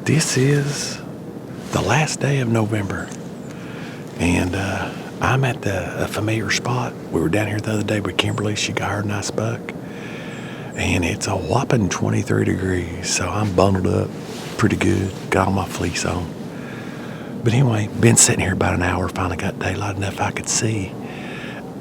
This is the last day of November, and I'm at a familiar spot. We were down here the other day with Kimberly. She got her nice buck, and it's a whopping 23 degrees, so I'm bundled up pretty good. Got all my fleece on. But anyway, been sitting here about an hour, finally got daylight enough I could see,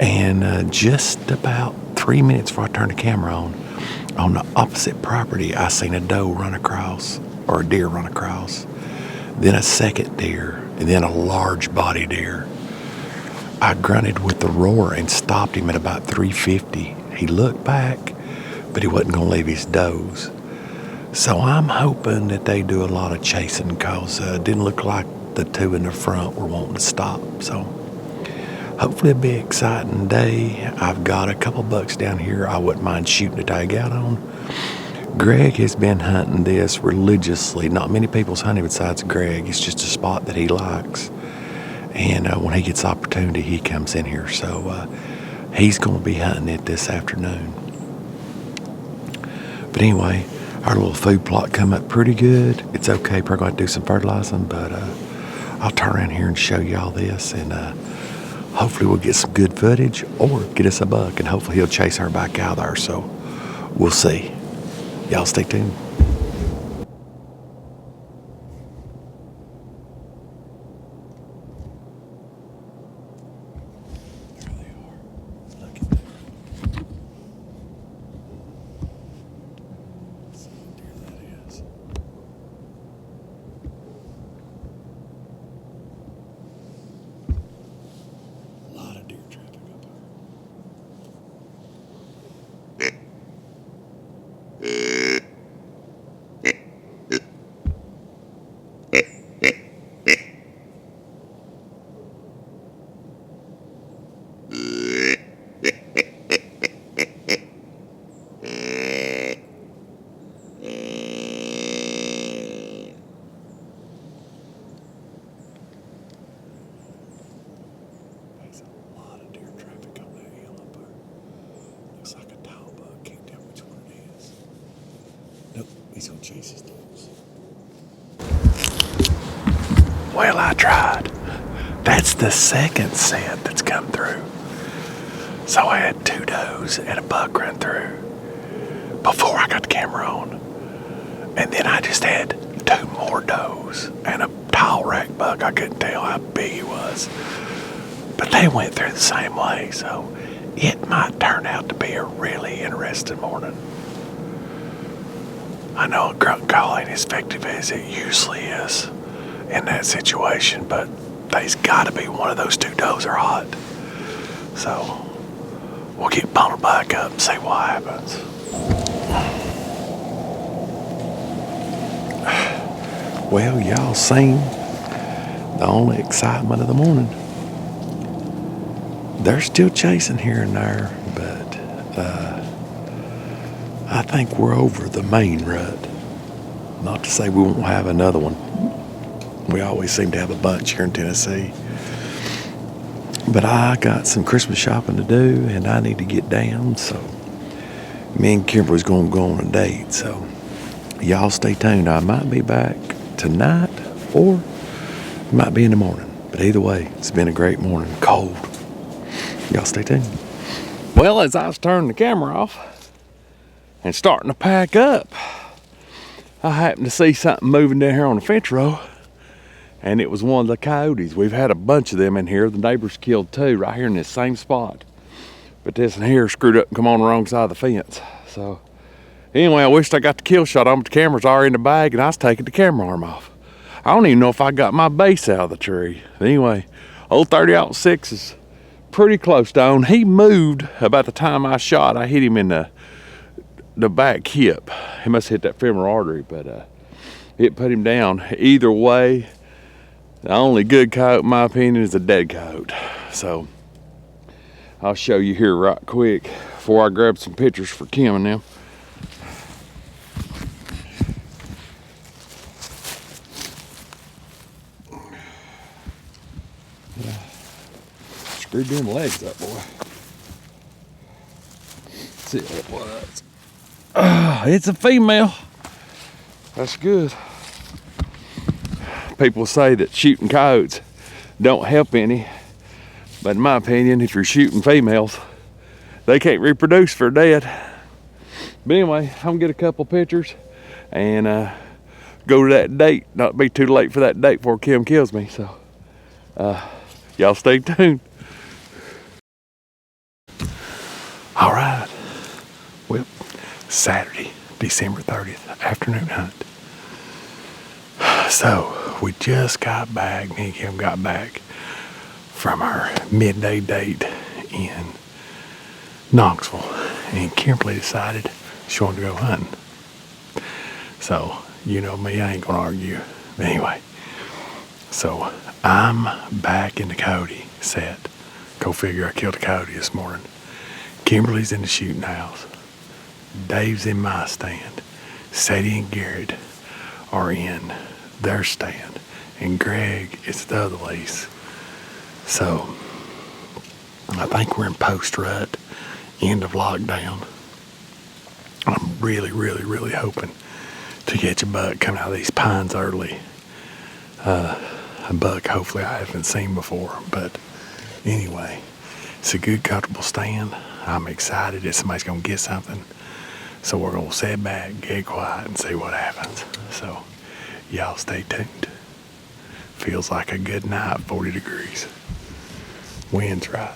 and just about 3 minutes before I turned the camera on the opposite property, I seen a doe run across, or a deer run across, then a second deer, and then a large body deer. I grunted with the roar and stopped him at about 350. He looked back, but he wasn't going to leave his does. So I'm hoping that they do a lot of chasing, because it didn't look like the two in the front were wanting to stop. So hopefully it'll be an exciting day. I've got a couple bucks down here I wouldn't mind shooting a tag out on. Greg has been hunting this religiously. Not many people's hunting besides Greg. It's just a spot that he likes. And when he gets opportunity, he comes in here. So he's going to be hunting it this afternoon. But anyway, our little food plot come up pretty good. It's okay. Probably going to do some fertilizing, but I'll turn around here and show you all this. And hopefully we'll get some good footage or get us a buck. And hopefully he'll chase her back out there. So we'll see. Y'all stay tuned. There they are. Look at that. See what deer that is. A lot of deer traffic up there. There's a lot of deer traffic on that hill up there. Looks like a tall buck. Can't tell which one it is. Nope, he's gonna chase his dogs. Well, I tried. That's the second set that's come through. So I had two does and a buck run through before I got the camera on. And then I just had two more does and a tall rack buck. I couldn't tell how big he was. But they went through the same way, so it might turn out to be a really interesting morning. I know a grunt call ain't as effective as it usually is in that situation, but there's got to be one of those two does are hot. So we'll get bundled back up and see what happens. Well, y'all seen the only excitement of the morning. They're still chasing here and there, but I think we're over the main rut. Not to say we won't have another one. We always seem to have a bunch here in Tennessee. But I got some Christmas shopping to do, and I need to get down, so me and Kimberly's going to go on a date. So y'all stay tuned. I might be back tonight, or it might be in the morning. But either way, it's been a great morning. Cold. Y'all stay tuned. Well, as I was turning the camera off and starting to pack up, I happened to see something moving down here on the fence row, and it was one of the coyotes. We've had a bunch of them in here. The neighbors killed two right here in this same spot. But this one here screwed up and come on the wrong side of the fence. So anyway, I wished I got the kill shot on, but the camera's already in the bag, and I was taking the camera arm off. I don't even know if I got my base out of the tree. But anyway, old 30-06 is pretty close down. He moved about the time I shot. I hit him in the back hip. He must have hit that femoral artery, but it put him down. Either way, the only good coyote, in my opinion, is a dead coyote. So I'll show you here right quick before I grab some pictures for Kim and them. Screwed them legs up, boy. Let's see what it was. It's a female. That's good. People say that shooting coyotes don't help any, but in my opinion, if you're shooting females, they can't reproduce if they're dead. But anyway, I'm gonna get a couple pictures and go to that date. Not be too late for that date before Kim kills me. So y'all stay tuned. All right. Well, Saturday, December 30th, afternoon hunt. So we just got back, me and Kim got back from our midday date in Knoxville, and Kimberly decided she wanted to go hunting. So, you know me, I ain't gonna argue. But anyway, so I'm back in the Coyote set. Go figure, I killed a coyote this morning. Kimberly's in the shooting house. Dave's in my stand. Sadie and Garrett are in their stand. And Greg is the other lease. So, I think we're in post-rut, end of lockdown. I'm really, really, really hoping to catch a buck coming out of these pines early. A buck hopefully I haven't seen before. But anyway, it's a good, comfortable stand. I'm excited that somebody's going to get something. So we're going to sit back, get quiet, and see what happens. So y'all stay tuned. Feels like a good night, 40 degrees. Wind's right.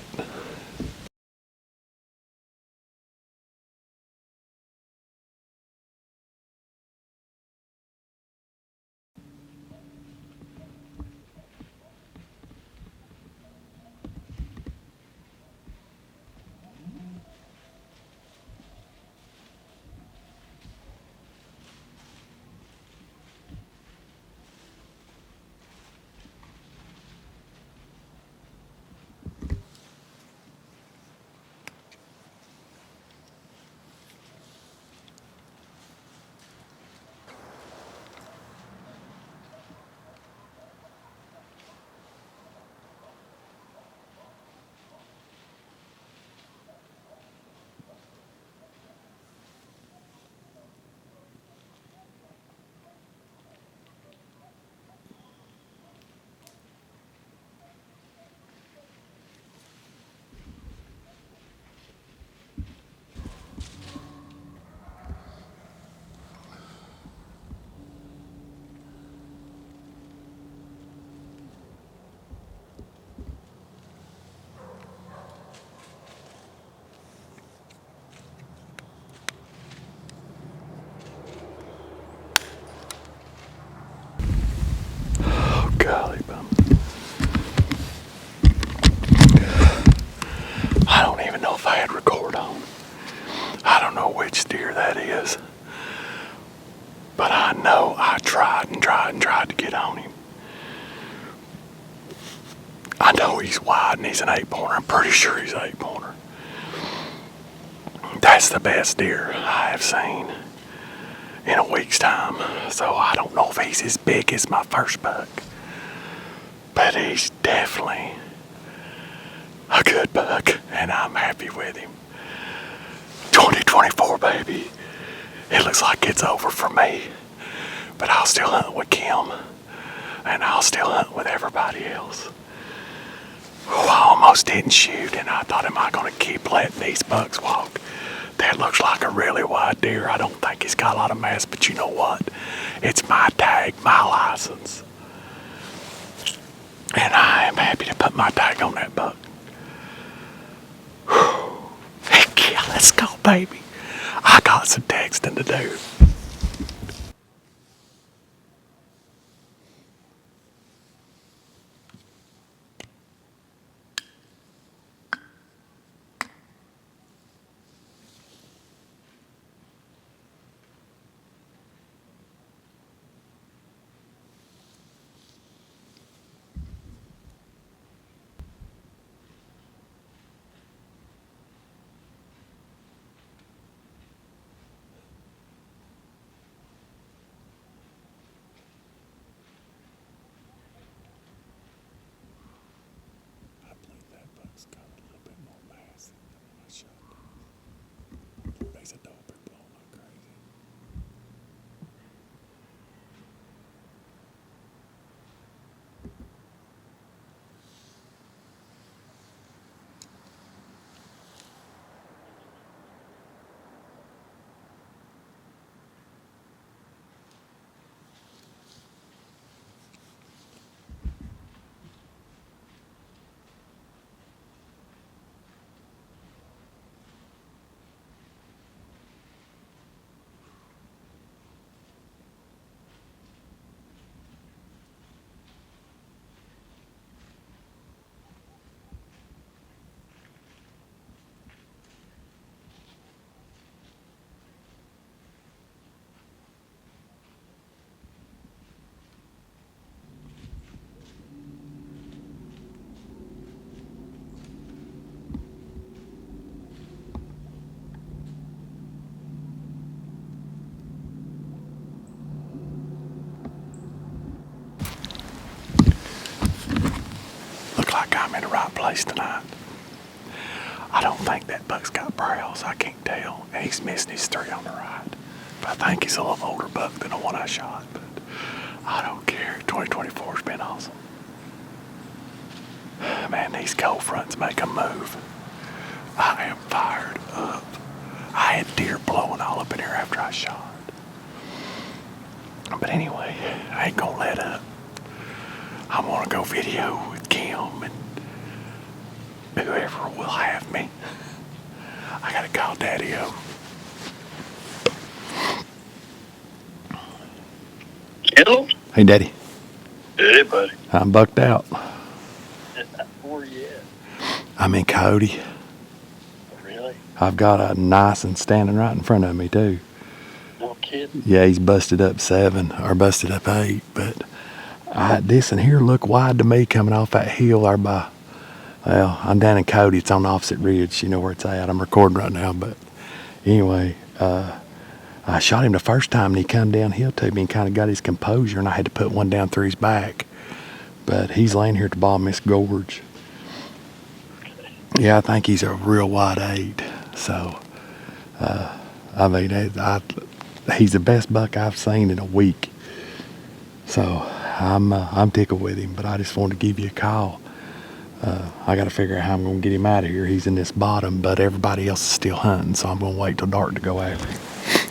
Oh, golly bum. I don't even know if I had record on. I don't know which deer that is. But I know I tried to get on him. I know he's wide and he's an 8-pointer. I'm pretty sure he's an 8-pointer. That's the best deer I have seen in a week's time. So I don't know if he's as big as my first buck. But he's definitely a good buck, and I'm happy with him. 2024, baby. It looks like it's over for me. But I'll still hunt with Kim. And I'll still hunt with everybody else. Oh, I almost didn't shoot, and I thought, am I going to keep letting these bucks walk? That looks like a really wide deer. I don't think he's got a lot of mass, but you know what? It's my tag, my license. And I am happy to put my tag on that buck. Heck yeah, let's go, baby. I got some texting to do. like I'm in the right place tonight. I don't think that buck's got brows. I can't tell. And he's missing his 3 on the right. But I think he's a little older buck than the one I shot. But I don't care. 2024's been awesome. Man, these cold fronts make them move. I am fired up. I had deer blowing all up in here after I shot. But anyway, I ain't gonna let up. I'm gonna go video with Kim and whoever will have me. I gotta call Daddy-O. Hello? Hey, Daddy. Hey, buddy. I'm bucked out. Where you at? I'm in Coyote. Really? I've got a nice one standing right in front of me, too. No kidding? Yeah, he's busted up 7 or busted up 8, but this and here look wide to me coming off that hill there by, well, I'm down in Coyote. It's on the opposite ridge. You know where it's at. I'm recording right now, but anyway, I shot him the first time and he come downhill to me and kind of got his composure, and I had to put one down through his back. But he's laying here at the bottom of this gorge. Yeah, I think he's a real wide 8. So, I mean, he's the best buck I've seen in a week. So I'm tickled with him, but I just wanted to give you a call. I got to figure out how I'm going to get him out of here. He's in this bottom, but everybody else is still hunting, so I'm going to wait till dark to go after him.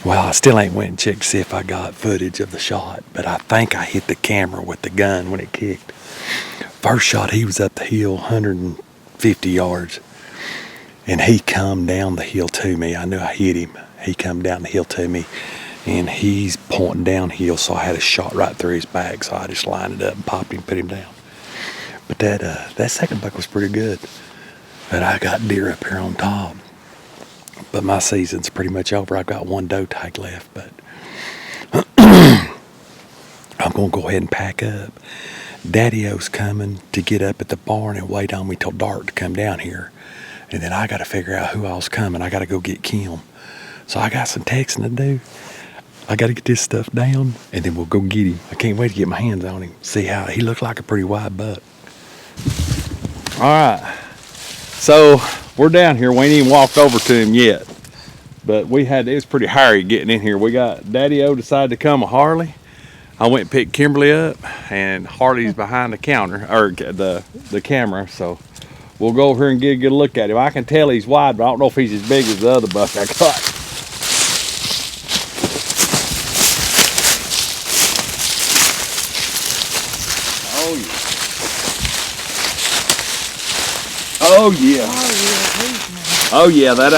Well, I still ain't went and checked to see if I got footage of the shot, but I think I hit the camera with the gun when it kicked. First shot, he was up the hill 150 yards, and he come down the hill to me. I knew I hit him. He come down the hill to me, and he's pointing downhill, so I had a shot right through his back, so I just lined it up and popped him, put him down. But that second buck was pretty good. But I got deer up here on top. But my season's pretty much over. I've got one doe tag left, but I'm going to go ahead and pack up. Daddy-O's coming to get up at the barn and wait on me till dark to come down here. And then I got to figure out who else coming. I got to go get Kim. So I got some texting to do. I got to get this stuff down, and then we'll go get him. I can't wait to get my hands on him. See how he looked like a pretty wide buck. All right. So we're down here. We ain't even walked over to him yet. But it was pretty hairy getting in here. We got Daddy-O decided to come with Harley. I went and picked Kimberly up, and Harley's behind the counter, or the camera. So we'll go over here and get a good look at him. I can tell he's wide, but I don't know if he's as big as the other buck I got. Oh yeah. Oh yeah, that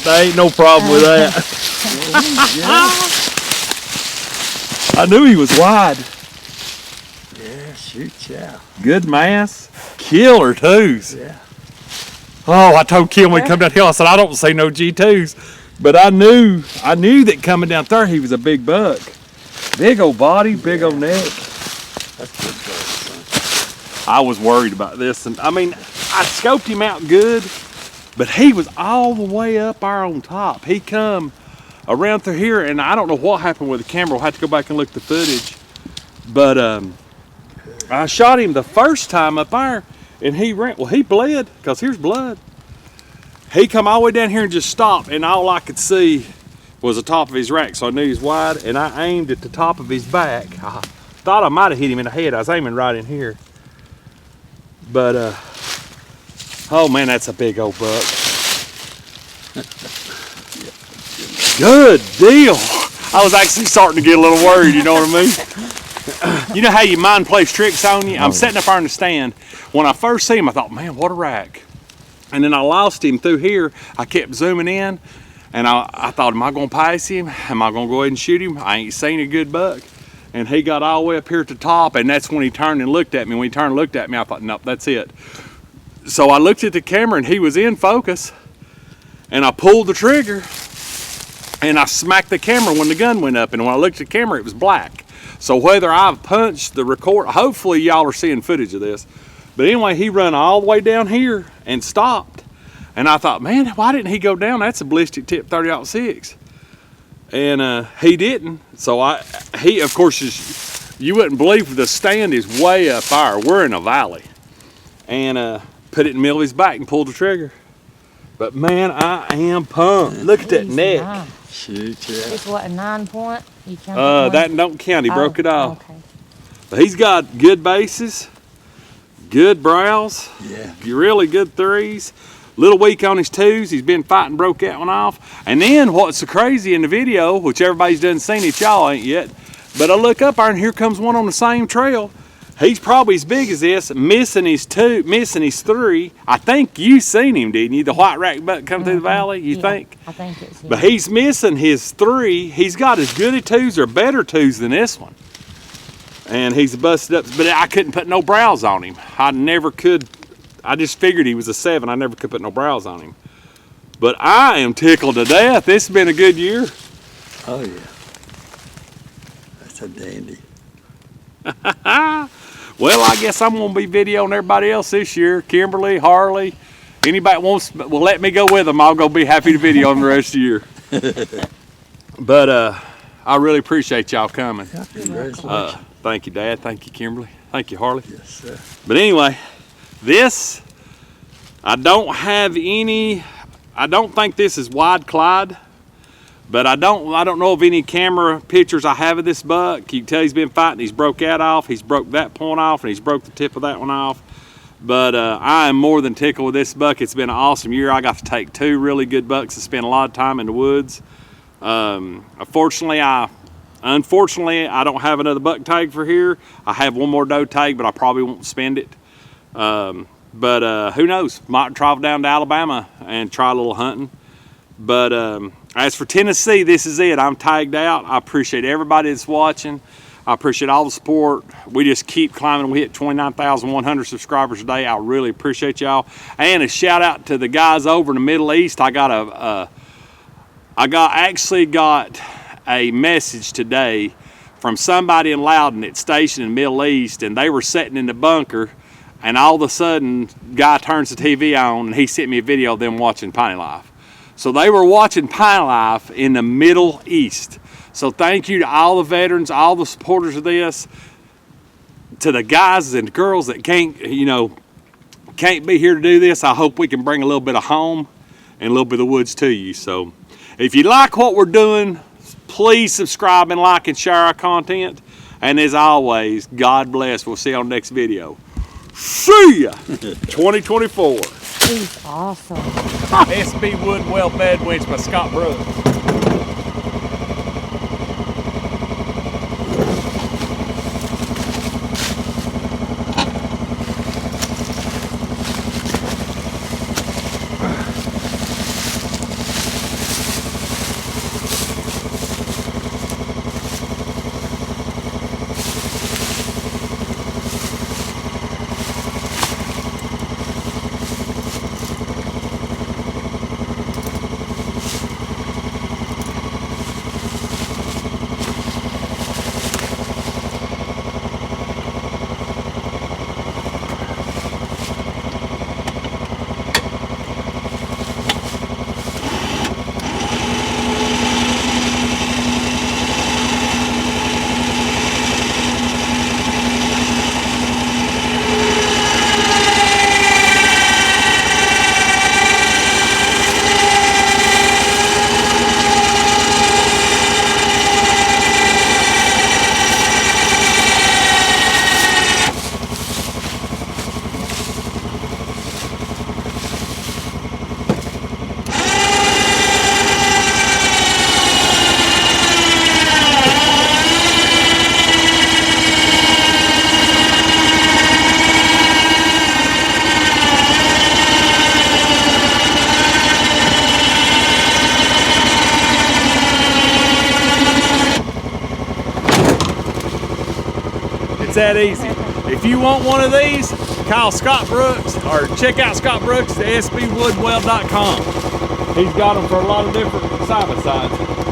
ain't no problem with that. I knew he was wide. Yeah, shoot, yeah. Good mass. Killer twos. Yeah. Oh, I told Kim when we come down hill, I said I don't see no G2s. But I knew that coming down there he was a big buck. Big old body, big old neck. That's good son. I was worried about this, and I mean, I scoped him out good, but he was all the way up there on top. He come around through here, and I don't know what happened with the camera. We'll have to go back and look at the footage. But I shot him the first time up there, and he ran. Well, he bled, because here's blood. He come all the way down here and just stopped, and all I could see was the top of his rack, so I knew he was wide, and I aimed at the top of his back. I thought I might have hit him in the head. I was aiming right in here. But, oh man, that's a big old buck. Good deal. I was actually starting to get a little worried, you know what I mean? You know how your mind plays tricks on you? I'm sitting up there in the stand. When I first see him, I thought, man, what a rack. And then I lost him through here. I kept zooming in, and I thought, am I going to pass him? Am I going to go ahead and shoot him? I ain't seen a good buck. And he got all the way up here at the top, and that's when he turned and looked at me. When he turned and looked at me, I thought, nope, that's it. So I looked at the camera, and he was in focus, and I pulled the trigger, and I smacked the camera when the gun went up, and when I looked at the camera, it was black. So whether I've punched the record, hopefully y'all are seeing footage of this, but anyway, he run all the way down here and stopped, and I thought, man, why didn't he go down? That's a ballistic tip 30-06. And he didn't. So he, of course, you wouldn't believe the stand is way up there. We're in a valley. and put it in the middle of his back and pulled the trigger. But man, I am pumped. Look at that He's neck. nice. Shoot, yeah. It's what, a 9 point? You count that one? That don't count. He broke it off. Okay. But he's got good bases, good brows, Yeah. really good threes. Little weak on his twos. He's been fighting, broke that one off. And then what's so crazy in the video, which everybody's done seen it, y'all ain't yet, but I look up there and here comes one on the same trail. He's probably as big as this, missing his three. I think you seen him, didn't you? The white rack buck come through the valley, you Yeah, think? I think it's him. But he's missing his three. He's got as good a twos or better twos than this one. And he's busted up, but I couldn't put no brows on him. I never could. I just figured he was a 7. I never could put no brows on him. But I am tickled to death. This has been a good year. Oh, yeah. That's a dandy. Well, I guess I'm going to be videoing everybody else this year. Kimberly, Harley, anybody wants, will let me go with them. I'll go be happy to video them the rest of the year. But I really appreciate y'all coming. Yeah, congratulations. Thank you, Dad. Thank you, Kimberly. Thank you, Harley. Yes, sir. But anyway, this, I don't have any, I don't think this is wide Clyde, but I don't know of any camera pictures I have of this buck. You can tell he's been fighting. He's broke that off. He's broke that point off, and he's broke the tip of that one off. But I am more than tickled with this buck. It's been an awesome year. I got to take 2 really good bucks and spend a lot of time in the woods. Unfortunately, I don't have another buck tag for here. I have one more doe tag, but I probably won't spend it. But who knows? Might travel down to Alabama and try a little hunting. But as for Tennessee, this is it. I'm tagged out. I appreciate everybody that's watching. I appreciate all the support. We just keep climbing. We hit 29,100 subscribers today. I really appreciate y'all. And a shout out to the guys over in the Middle East. I actually got a message today from somebody in Loudon that's stationed in the Middle East, and they were sitting in the bunker, and all of a sudden, guy turns the TV on, and he sent me a video of them watching Piney Life. So they were watching Piney Life in the Middle East. So thank you to all the veterans, all the supporters of this, to the guys and girls that can't be here to do this. I hope we can bring a little bit of home and a little bit of the woods to you. So if you like what we're doing, please subscribe and like and share our content. And as always, God bless. We'll see you on the next video. See ya! 2024. He's awesome. SB Wood Well Bed Winch by Scott Brooks. That easy. If you want one of these, call Scott Brooks or check out Scott Brooks at sbwoodwell.com. He's got them for a lot of different side-by-sides.